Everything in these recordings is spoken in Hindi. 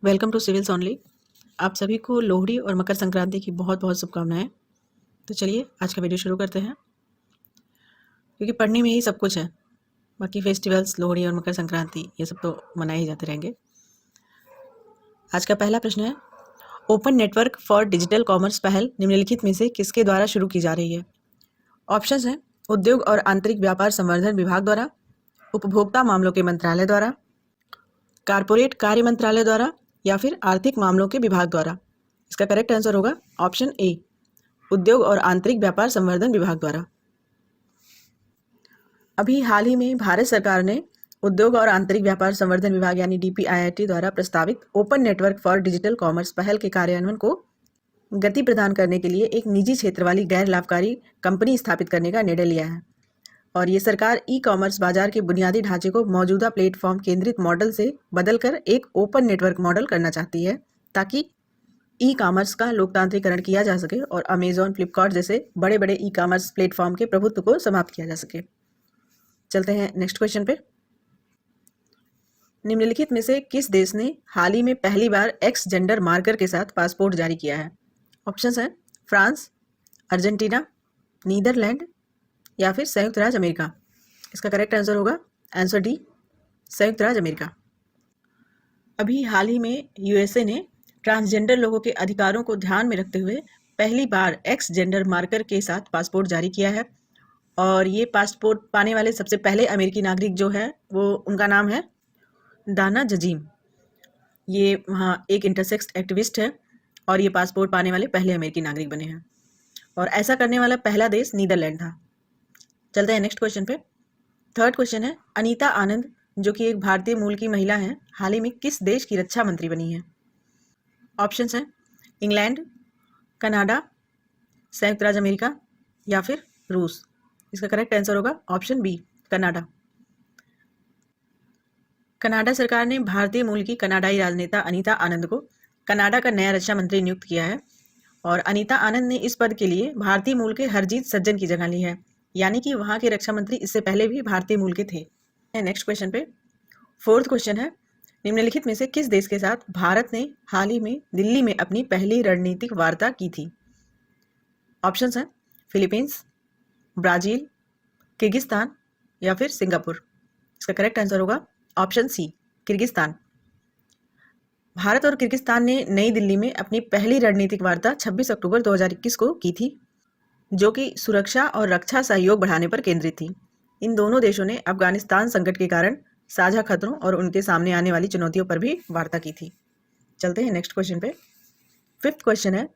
Welcome to civils only. आप सभी को लोहड़ी और मकर संक्रांति की बहुत बहुत शुभकामनाएं। तो चलिए आज का वीडियो शुरू करते हैं, क्योंकि पढ़ने में ही सब कुछ है। बाकी फेस्टिवल्स, लोहड़ी और मकर संक्रांति ये सब तो मनाए ही जाते रहेंगे। आज का पहला प्रश्न है, open network for digital commerce पहल निम्नलिखित में से किसके द्वारा शुरू की जा रही है? ऑप्शंस हैं उद्योग और आंतरिक व्यापार संवर्धन विभाग द्वारा, उपभोक्ता मामलों के मंत्रालय द्वारा, कारपोरेट कार्य मंत्रालय द्वारा या फिर आर्थिक मामलों के विभाग द्वारा। इसका करेक्ट आंसर होगा ऑप्शन ए, उद्योग और आंतरिक व्यापार संवर्धन विभाग द्वारा। अभी हाल ही में भारत सरकार ने उद्योग और आंतरिक व्यापार संवर्धन विभाग यानी DPIIT द्वारा प्रस्तावित open network for digital commerce पहल के कार्यान्वयन को गति प्रदान करने के लिए एक निजी क्षेत्र वाली गैर लाभकारी कंपनी स्थापित करने का निर्णय लिया है। और ये सरकार ई-कॉमर्स बाजार के बुनियादी ढांचे को मौजूदा प्लेटफॉर्म केंद्रित मॉडल से बदलकर एक ओपन नेटवर्क मॉडल करना चाहती है, ताकि ई-कॉमर्स का लोकतांत्रिकरण किया जा सके और अमेजॉन, फ्लिपकार्ट जैसे बड़े बड़े ई-कॉमर्स प्लेटफॉर्म के प्रभुत्व को समाप्त किया जा सके। चलते हैं नेक्स्ट क्वेश्चन पे। निम्नलिखित में से किस देश ने हाल ही में पहली बार एक्स जेंडर मार्कर के साथ पासपोर्ट जारी किया है? ऑप्शंस हैं फ्रांस, अर्जेंटीना, नीदरलैंड या फिर संयुक्त राज्य अमेरिका। इसका करेक्ट आंसर होगा आंसर डी, संयुक्त राज्य अमेरिका। अभी हाल ही में USA ने ट्रांसजेंडर लोगों के अधिकारों को ध्यान में रखते हुए पहली बार एक्स जेंडर मार्कर के साथ पासपोर्ट जारी किया है। और ये पासपोर्ट पाने वाले सबसे पहले अमेरिकी नागरिक जो है वो, उनका नाम है दाना जजीम। ये वहाँ एक इंटरसेक्स एक्टिविस्ट है और ये पासपोर्ट पाने वाले पहले अमेरिकी नागरिक बने हैं। और ऐसा करने वाला पहला देश नीदरलैंड था। चलते हैं नेक्स्ट क्वेश्चन पे। थर्ड क्वेश्चन है, अनीता आनंद जो कि एक भारतीय मूल की महिला हैं, हाल ही में किस देश की रक्षा मंत्री बनी है? ऑप्शंस हैं इंग्लैंड, कनाडा, संयुक्त राज्य अमेरिका या फिर रूस। इसका करेक्ट आंसर होगा ऑप्शन बी, कनाडा। कनाडा सरकार ने भारतीय मूल की कनाडाई राजनेता अनीता आनंद को कनाडा का नया रक्षा मंत्री नियुक्त किया है। और अनीता आनंद ने इस पद के लिए भारतीय मूल के हरजीत सज्जन की जगह ली है, यानी कि वहाँ के रक्षा मंत्री इससे पहले भी भारतीय मूल के थे। नेक्स्ट क्वेश्चन पे। फोर्थ क्वेश्चन है, निम्नलिखित में से किस देश के साथ भारत ने हाल ही में दिल्ली में अपनी पहली रणनीतिक वार्ता की थी? ऑप्शंस हैं फिलीपींस, ब्राजील, किर्गिस्तान या फिर सिंगापुर। इसका करेक्ट आंसर होगा ऑप्शन सी, किर्गिस्तान। भारत और किर्गिस्तान ने नई दिल्ली में अपनी पहली रणनीतिक वार्ता 26 अक्टूबर 2021 को की थी, जो कि सुरक्षा और रक्षा सहयोग बढ़ाने पर केंद्रित थी। इन दोनों देशों ने अफगानिस्तान संकट के कारण साझा खतरों और उनके सामने आने वाली चुनौतियों पर भी वार्ता की थी। चलते हैं नेक्स्ट क्वेश्चन पे। फिफ्थ क्वेश्चन है,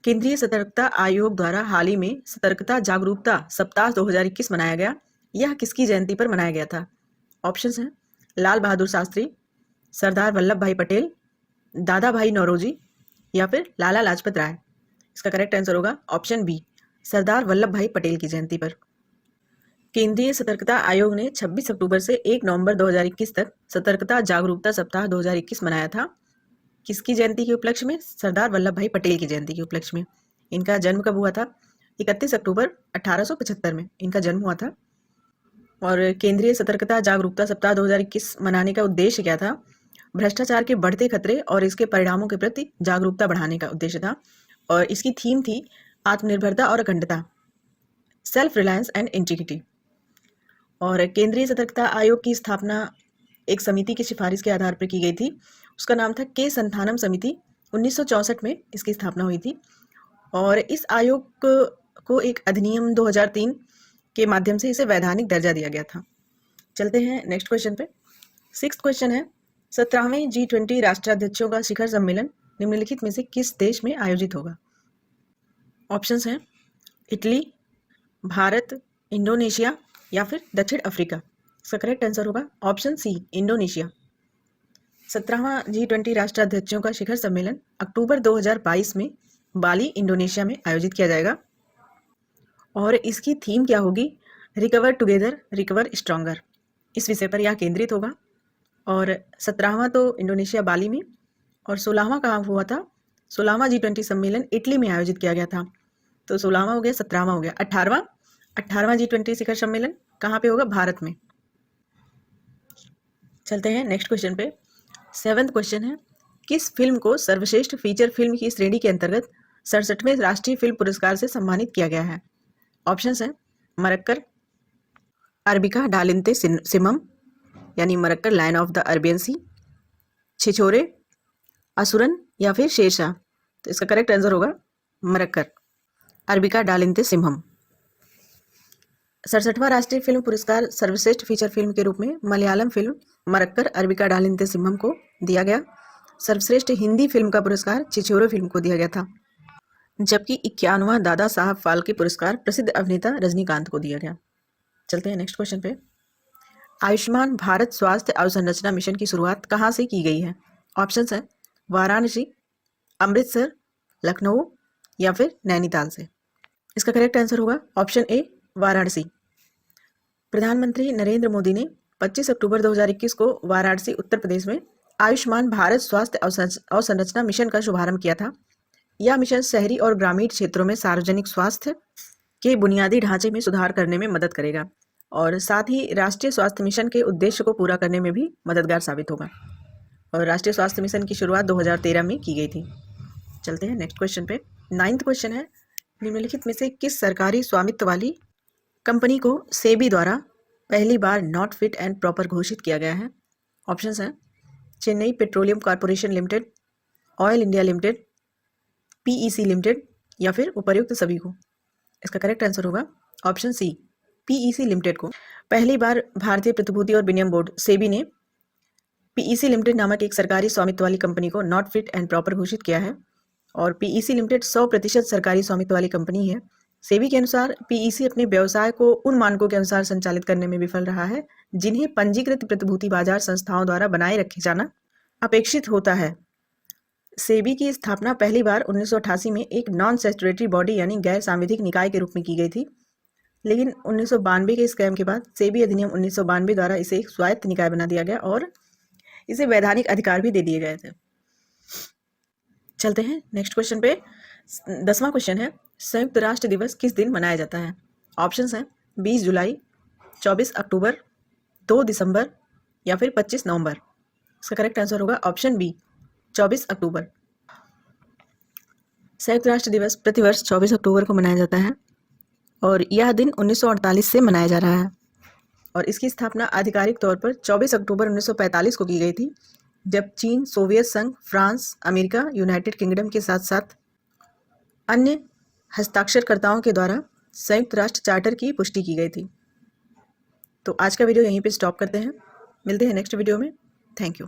केंद्रीय सतर्कता आयोग द्वारा हाल ही में सतर्कता जागरूकता सप्ताह 2021 मनाया गया। यह किसकी जयंती पर मनाया गया था? ऑप्शंस हैं लाल बहादुर शास्त्री, सरदार वल्लभ भाई पटेल, दादा भाई नौरोजी या फिर लाला लाजपत राय। इसका करेक्ट आंसर होगा ऑप्शन बी, सरदार वल्लभ भाई पटेल की जयंती पर। केंद्रीय सतर्कता आयोग ने 26 अक्टूबर से 1 नवंबर 2021 तक सतर्कता जागरूकता सप्ताह 2021 मनाया था। किसकी जयंती के उपलक्ष्य में? सरदार वल्लभ भाई पटेल की जयंती के उपलक्ष्य में। इनका जन्म कब हुआ था? 31 अक्टूबर 1875 में इनका जन्म हुआ था। और केंद्रीय सतर्कता जागरूकता सप्ताह 2021 मनाने का उद्देश्य क्या था? भ्रष्टाचार के बढ़ते खतरे और इसके परिणामों के प्रति जागरूकता बढ़ाने का उद्देश्य था। और इसकी थीम थी आत्मनिर्भरता और अखंडता, सेल्फ रिलायंस एंड इंटीग्रिटी। और केंद्रीय सतर्कता आयोग की स्थापना एक समिति की सिफारिश के आधार पर की गई थी। उसका नाम था के संथानम समिति। 1964 में इसकी स्थापना हुई थी। और इस आयोग को एक अधिनियम 2003 के माध्यम से इसे वैधानिक दर्जा दिया गया था। चलते हैं नेक्स्ट क्वेश्चन पे। सिक्स्थ क्वेश्चन है, 17वें G20 राष्ट्राध्यक्षों का शिखर सम्मेलन निम्नलिखित में से किस देश में आयोजित होगा? ऑप्शंस हैं इटली, भारत, इंडोनेशिया या फिर दक्षिण अफ्रीका। इसका करेक्ट आंसर होगा ऑप्शन सी, इंडोनेशिया। 17वां G20 राष्ट्राध्यक्षों का शिखर सम्मेलन अक्टूबर 2022 में बाली, इंडोनेशिया में आयोजित किया जाएगा। और इसकी थीम क्या होगी? Recover together, recover stronger. इस विषय पर यह केंद्रित होगा। और 17वां तो इंडोनेशिया बाली में, और 16वां कहाँ हुआ था? 16वां G20 सम्मेलन इटली में आयोजित किया गया था। तो 16वां हो गया, 17वां हो गया, 18वां G20 शिखर सम्मेलन कहाँ पे होगा? भारत में। चलते हैं नेक्स्ट क्वेश्चन पे। 7वां क्वेश्चन है, किस फिल्म को सर्वश्रेष्ठ फीचर फिल्म की श्रेणी के अंतर्गत 67वें राष्ट्रीय फिल्म पुरस्कार से सम्मानित किया गया है? ऑप्शंस हैं मरक्कर, अरबिका डालिंते सिमम यानी Marakkar lion of the Arabian sea, Chhichhore, Asuran या फिर शेरशाह। तो इसका करेक्ट आंसर होगा मरक्कर, अरबिका डालिंते सिम्हम। 67वां राष्ट्रीय फिल्म पुरस्कार सर्वश्रेष्ठ फीचर फिल्म के रूप में मलयालम फिल्म मरक्कर अरबिका डालिंते सिम्हम को दिया गया। सर्वश्रेष्ठ हिंदी फिल्म का पुरस्कार छिछोरे फिल्म को दिया गया था, जबकि 51वां दादा साहब फाल्के पुरस्कार प्रसिद्ध अभिनेता रजनीकांत को दिया गया। चलते हैं नेक्स्ट क्वेश्चन पे। आयुष्मान भारत स्वास्थ्य अवसंरचना मिशन की शुरुआत कहाँ से की गई है? ऑप्शंस हैं वाराणसी, अमृतसर, लखनऊ या फिर नैनीताल से। इसका करेक्ट आंसर होगा ऑप्शन ए वाराणसी। प्रधानमंत्री नरेंद्र मोदी ने 25 अक्टूबर 2021 को वाराणसी उत्तर प्रदेश में आयुष्मान भारत स्वास्थ्य अवसंरचना मिशन का शुभारंभ किया था। यह मिशन शहरी और ग्रामीण क्षेत्रों में सार्वजनिक स्वास्थ्य के बुनियादी ढांचे में सुधार करने में मदद करेगा और साथ ही राष्ट्रीय स्वास्थ्य मिशन के उद्देश्य को पूरा करने में भी मददगार साबित होगा। और राष्ट्रीय स्वास्थ्य मिशन की शुरुआत 2013 में की गई थी। चलते हैं नेक्स्ट क्वेश्चन पे। 9वां क्वेश्चन है, निम्नलिखित में से किस सरकारी स्वामित्व वाली कंपनी को सेबी द्वारा पहली बार नॉट फिट एंड प्रॉपर घोषित किया गया है? ऑप्शंस हैं Chennai petroleum corporation limited, oil India limited, PEC limited या फिर उपर्युक्त सभी को। इसका करेक्ट आंसर होगा ऑप्शन सी, पीईसी लिमिटेड को। पहली बार भारतीय प्रतिभूति और विनिमय बोर्ड सेबी ने पीईसी लिमिटेड नामक एक सरकारी स्वामित्व वाली कंपनी को नॉट फिट एंड प्रॉपर घोषित किया है और पीईसी लिमिटेड 100% सरकारी स्वामित्व वाली कंपनी है। सेबी के अनुसार पीईसी अपने व्यवसाय को उन मानकों के अनुसार संचालित करने में विफल रहा है जिन्हें पंजीकृत प्रतिभूति बाजार संस्थाओं द्वारा बनाए रखे जाना अपेक्षित होता है। सेबी की स्थापना पहली बार 1988 में एक नॉन स्टैट्यूटरी बॉडी यानी गैर सांविधिक निकाय के रूप में की गई थी, लेकिन 1992 के स्कैम के बाद सेबी अधिनियम 1992 द्वारा इसे एक स्वायत्त निकाय बना दिया गया और इसे वैधानिक अधिकार भी दे दिए गए थे। चलते हैं नेक्स्ट क्वेश्चन पे। 10वां क्वेश्चन है, संयुक्त राष्ट्र दिवस किस दिन मनाया जाता है? ऑप्शंस हैं 20 जुलाई, 24 अक्टूबर, 2 दिसंबर या फिर 25 नवंबर। इसका करेक्ट आंसर होगा ऑप्शन बी, 24 अक्टूबर। संयुक्त राष्ट्र दिवस प्रतिवर्ष 24 अक्टूबर को मनाया जाता है और यह दिन 1948 से मनाया जा रहा है और इसकी स्थापना आधिकारिक तौर पर 24 अक्टूबर 1945 को की गई थी, जब चीन, सोवियत संघ, फ्रांस, अमेरिका, यूनाइटेड किंगडम के साथ साथ अन्य हस्ताक्षरकर्ताओं के द्वारा संयुक्त राष्ट्र चार्टर की पुष्टि की गई थी। तो आज का वीडियो यहीं पे स्टॉप करते हैं, मिलते हैं नेक्स्ट वीडियो में। Thank you.